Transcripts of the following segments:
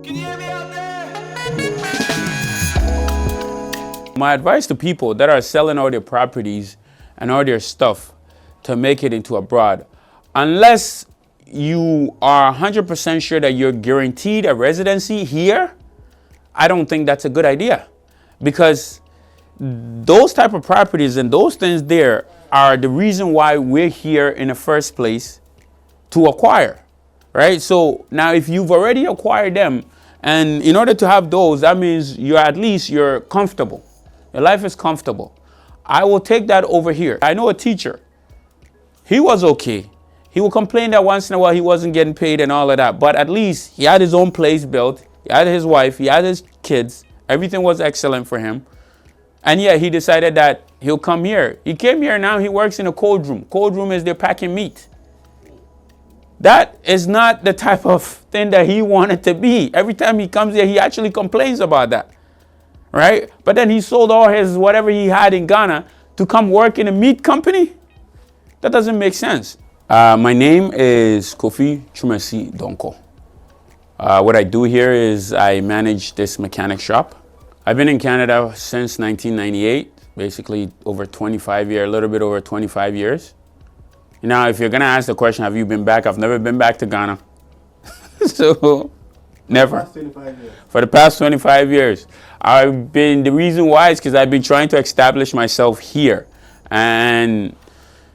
Can you hear me out there? My advice to people that are selling all their properties and all their stuff to make it into abroad, unless you are 100% sure that you're guaranteed a residency here, I don't think that's a good idea. Because those type of properties and those things there are the reason why we're here in the first place to acquire, right? So now if you've already acquired them, and in order to have those, that means you're comfortable. Your life is comfortable. I will take that over here. I know a teacher. He was okay. He would complain that once in a while he wasn't getting paid and all of that, but at least he had his own place built. He had his wife, he had his kids. Everything was excellent for him. And yeah, he decided that he'll come here. He came here, now he works in a cold room. Cold room is they're packing meat. That is not the type of thing that he wanted to be. Every time he comes here, he actually complains about that, right? But then he sold all his whatever he had in Ghana to come work in a meat company? That doesn't make sense. My name is Kofi Chumasi Donko. What I do here is I manage this mechanic shop. I've been in Canada since 1998, basically over 25 years, a little bit over 25 years. Now, if you're gonna ask the question, have you been back? I've never been back to Ghana. So, never. For the past 25 years. The reason why is because I've been trying to establish myself here. And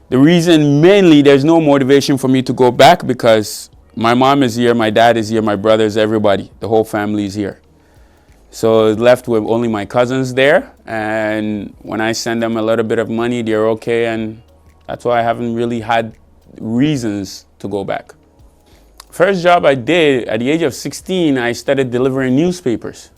the reason mainly there's no motivation for me to go back because my mom is here, my dad is here, my brothers, everybody, the whole family is here. So left with only my cousins there, and when I send them a little bit of money, they're okay, and that's why I haven't really had reasons to go back. First job I did, at the age of 16, I started delivering newspapers.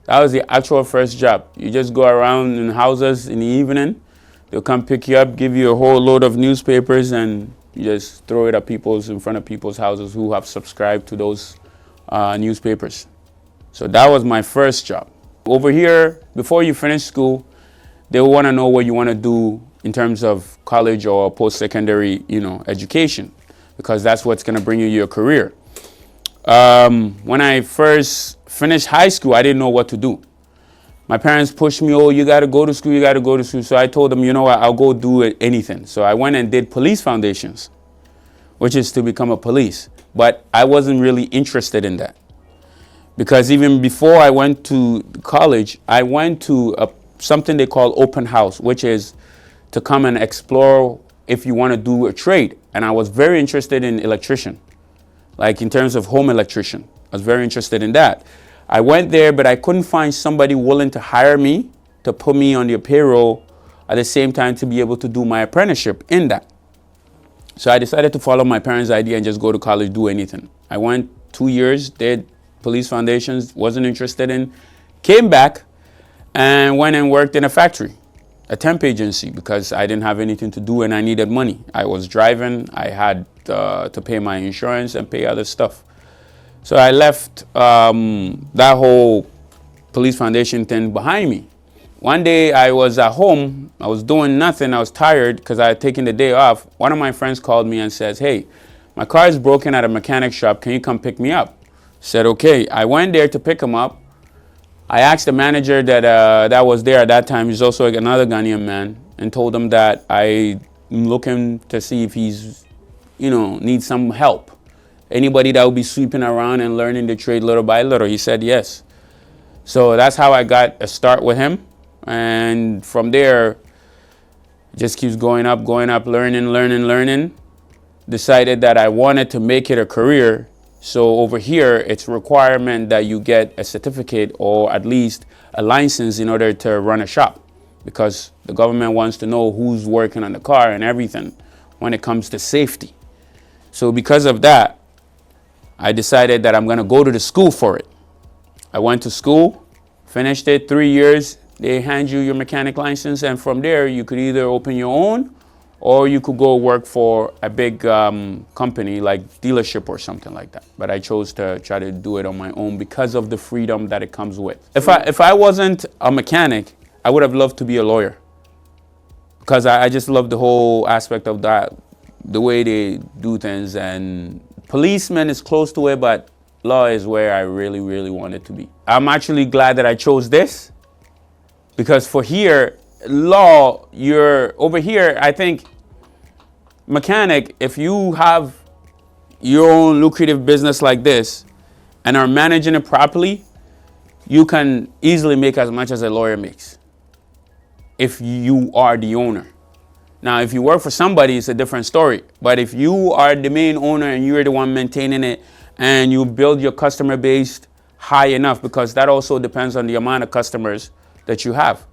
That was the actual first job. You just go around in houses in the evening, they'll come pick you up, give you a whole load of newspapers, and you just throw it at in front of people's houses who have subscribed to those newspapers. So that was my first job. Over here, before you finish school, they want to know what you want to do in terms of college or post-secondary, education, because that's what's going to bring you your career. When I first finished high school, I didn't know what to do. My parents pushed me, oh, you got to go to school, you got to go to school. So I told them, you know what, I'll go do anything. So I went and did police foundations, which is to become a police. But I wasn't really interested in that. Because even before I went to college, I went to something they call open house, which is to come and explore if you want to do a trade. And I was very interested in electrician, like in terms of home electrician. I was very interested in that. I went there, but I couldn't find somebody willing to hire me, to put me on their payroll at the same time to be able to do my apprenticeship in that. So I decided to follow my parents' idea and just go to college, do anything. I went 2 years, did police foundations, wasn't interested in, came back and went and worked in a factory, a temp agency, because I didn't have anything to do and I needed money. I was driving, I had to pay my insurance and pay other stuff. So I left that whole police foundation thing behind me. One day I was at home, I was doing nothing, I was tired because I had taken the day off. One of my friends called me and says, hey, my car is broken at a mechanic shop, can you come pick me up? Said, okay. I went there to pick him up. I asked the manager that was there at that time, he's also another Ghanaian man, and told him that I'm looking to see if he's, needs some help. Anybody that will be sweeping around and learning the trade little by little. He said yes. So that's how I got a start with him. And from there, it just keeps going up, learning. Decided that I wanted to make it a career. So over here, it's a requirement that you get a certificate or at least a license in order to run a shop, because the government wants to know who's working on the car and everything when it comes to safety. So because of that, I decided that I'm going to go to the school for it. I went to school, finished it 3 years. They hand you your mechanic license, and from there you could either open your own or you could go work for a big company like dealership or something like that. But I chose to try to do it on my own because of the freedom that it comes with. If I wasn't a mechanic, I would have loved to be a lawyer, because I just love the whole aspect of that, the way they do things. And policeman is close to it, but law is where I really, really wanted to be. I'm actually glad that I chose this, because for here, law, you're over here, I think mechanic, if you have your own lucrative business like this and are managing it properly, you can easily make as much as a lawyer makes if you are the owner. Now, if you work for somebody, it's a different story. But if you are the main owner and you're the one maintaining it, and you build your customer base high enough, because that also depends on the amount of customers that you have.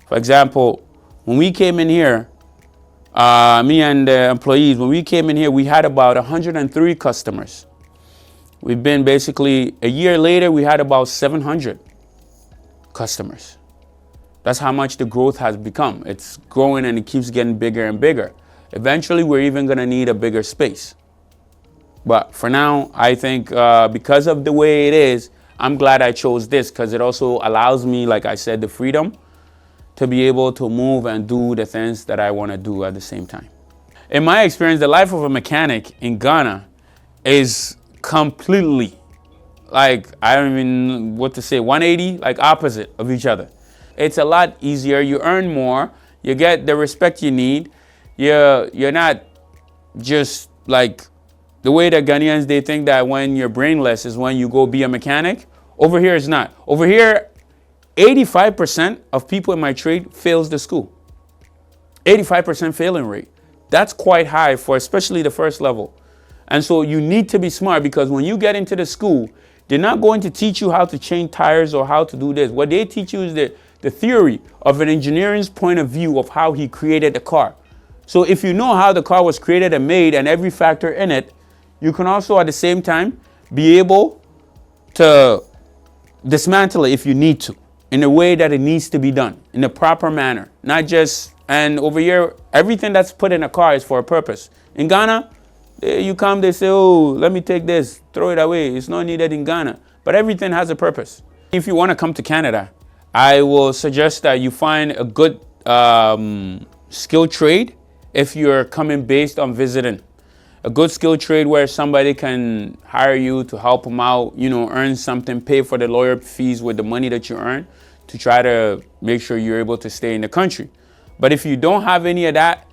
For example, when we came in here, me and the employees, when we came in here, we had about 103 customers. We've been basically, a year later, we had about 700 customers. That's how much the growth has become. It's growing and it keeps getting bigger and bigger. Eventually, we're even gonna need a bigger space. But for now, I think because of the way it is, I'm glad I chose this, because it also allows me, like I said, the freedom to be able to move and do the things that I wanna do at the same time. In my experience, the life of a mechanic in Ghana is completely, like, I don't even know what to say, 180, like opposite of each other. It's a lot easier. You earn more. You get the respect you need. You're not just like the way that Ghanaians, they think that when you're brainless is when you go be a mechanic. Over here, it's not. Over here, 85% of people in my trade fails the school. 85% failing rate. That's quite high for especially the first level. And so you need to be smart, because when you get into the school, they're not going to teach you how to change tires or how to do this. What they teach you is the theory of an engineer's point of view of how he created the car. So if you know how the car was created and made and every factor in it, you can also at the same time be able to dismantle it if you need to, in a way that it needs to be done, in a proper manner. Not just, and over here, everything that's put in a car is for a purpose. In Ghana, you come, they say, oh, let me take this, throw it away. It's not needed in Ghana. But everything has a purpose. If you want to come to Canada, I will suggest that you find a good skilled trade if you're coming based on visiting. A good skilled trade where somebody can hire you to help them out, earn something, pay for the lawyer fees with the money that you earn to try to make sure you're able to stay in the country. But if you don't have any of that,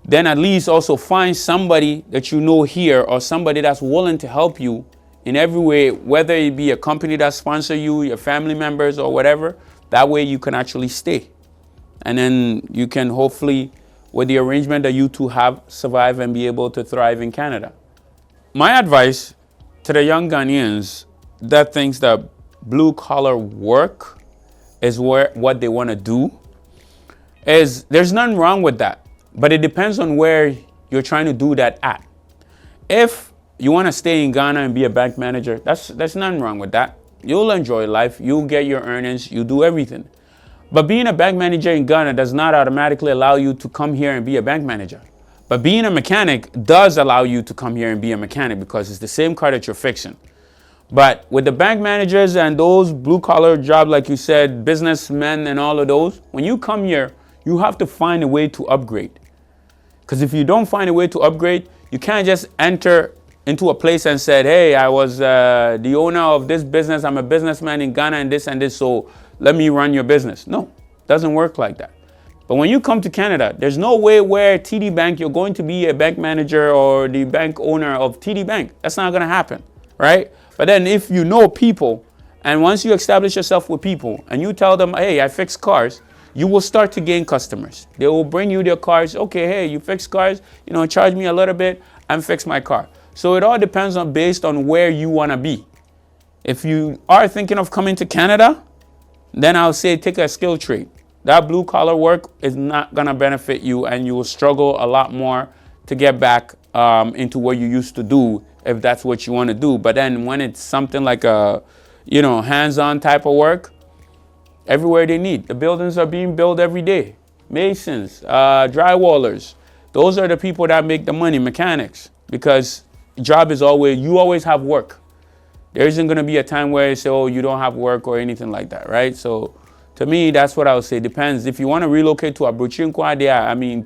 then at least also find somebody that you know here, or somebody that's willing to help you in every way, whether it be a company that sponsors you, your family members, or whatever. That way you can actually stay. And then you can hopefully, with the arrangement that you two have, survive and be able to thrive in Canada. My advice to the young Ghanaians that thinks that blue collar work is what they want to do is, there's nothing wrong with that. But it depends on where you're trying to do that at. If you want to stay in Ghana and be a bank manager, there's nothing wrong with that. You'll enjoy life, you'll get your earnings, you do everything. But being a bank manager in Ghana does not automatically allow you to come here and be a bank manager. But being a mechanic does allow you to come here and be a mechanic, because it's the same car that you're fixing. But with the bank managers and those blue collar jobs, like you said, businessmen and all of those, when you come here, you have to find a way to upgrade. Because if you don't find a way to upgrade, you can't just enter into a place and said, hey, I was the owner of this business. I'm a businessman in Ghana and this, so let me run your business. No, it doesn't work like that. But when you come to Canada, there's no way where TD Bank, you're going to be a bank manager or the bank owner of TD Bank. That's not going to happen, right? But then if you know people, and once you establish yourself with people and you tell them, hey, I fix cars, you will start to gain customers. They will bring you their cars. Okay, hey, you fix cars, charge me a little bit and fix my car. So it all depends on based on where you want to be. If you are thinking of coming to Canada, then I'll say take a skill trade. That blue collar work is not going to benefit you, and you will struggle a lot more to get back into what you used to do if that's what you want to do. But then when it's something like a, hands-on type of work, everywhere they need. The buildings are being built every day. Masons, drywallers. Those are the people that make the money, mechanics, because job is you always have work. There isn't going to be a time where you say, oh, you don't have work or anything like that, right? So to me, that's what I would say. Depends. If you want to relocate to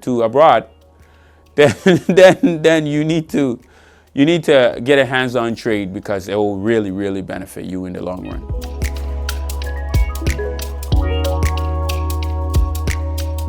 to abroad, then you need to, you need to get a hands-on trade because it will really, really benefit you in the long run.